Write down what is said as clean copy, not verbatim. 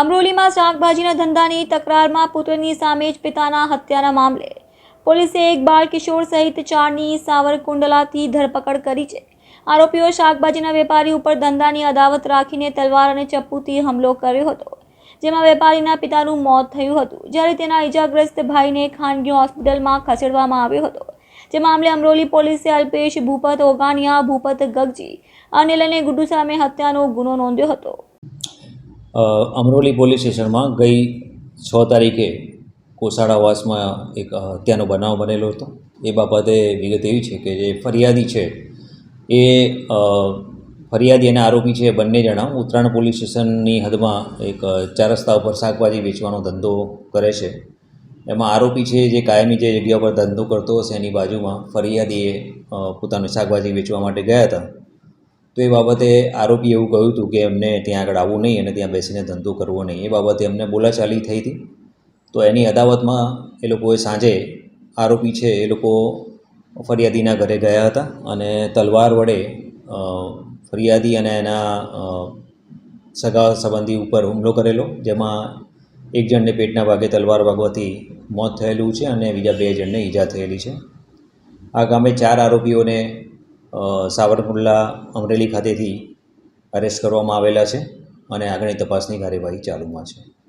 અમરોલીમાં શાકભાજીના ધંધાની તકરારમાં પુત્રની સામે જ પિતાના હત્યાના મામલે પોલીસે એક બાળ કિશોર સહિત 4ની સાવરકુંડલાથી ધરપકડ કરી છે। આરોપીઓ શાકભાજીના વેપારી ઉપર ધંધાની અદાવત રાખીને તલવાર અને ચપ્પુથી હુમલો કર્યો હતો, જેમાં વેપારીના પિતાનું મોત થયું હતું, જ્યારે તેના ઇજાગ્રસ્ત ભાઈને ખાનગી હોસ્પિટલમાં ખસેડવામાં આવ્યો હતો। જે મામલે અમરોલી પોલીસે અલ્પેશ ભૂપત ઓગાણિયા, ભૂપત ગગજી, અનિલ અને ગુડ્ડુ સામે હત્યાનો ગુનો નોંધ્યો હતો। અમરોલી પોલીસ સ્ટેશનમાં ગઈ 6 તારીખે કોસાડાવાસમાં એક હત્યાનો બનાવ બનેલો હતો। એ બાબતે વિગત એવી છે કે જે ફરિયાદી છે એ ફરિયાદી અને આરોપી છે બંને જણા ઉત્તરાયણ પોલીસ સ્ટેશનની હદમાં એક 4 રસ્તા ઉપર શાકભાજી વેચવાનો ધંધો કરે છે। એમાં આરોપી છે જે કાયમી જે જગ્યા પર ધંધો કરતો હશે એની બાજુમાં ફરિયાદીએ પોતાનું શાકભાજી વેચવા માટે ગયા હતા। તો એ બાબતે આરોપીએ એવું કહ્યું હતું કે એમને ત્યાં આગળ આવવું નહીં અને ત્યાં બેસીને ધંધો કરવો નહીં। એ બાબતે એમને બોલાચાલી થઈ હતી। તો એની અદાવતમાં એ લોકોએ સાંજે આરોપી છે એ લોકો ફરિયાદીના ઘરે ગયા હતા અને તલવાર વડે ફરિયાદી અને એના સગા સંબંધી ઉપર હુમલો કરેલો, જેમાં એક જણને પેટના ભાગે તલવાર વાગવાથી મોત થયેલું છે અને બીજા 2 જણને ઈજા થયેલી છે। આ કામે 4 આરોપીઓને સાવરકુંડલા અમરેલી ખાતેથી અરેસ્ટ કરવામાં આવેલા છે અને આગળની તપાસની કાર્યવાહી ચાલુમાં છે।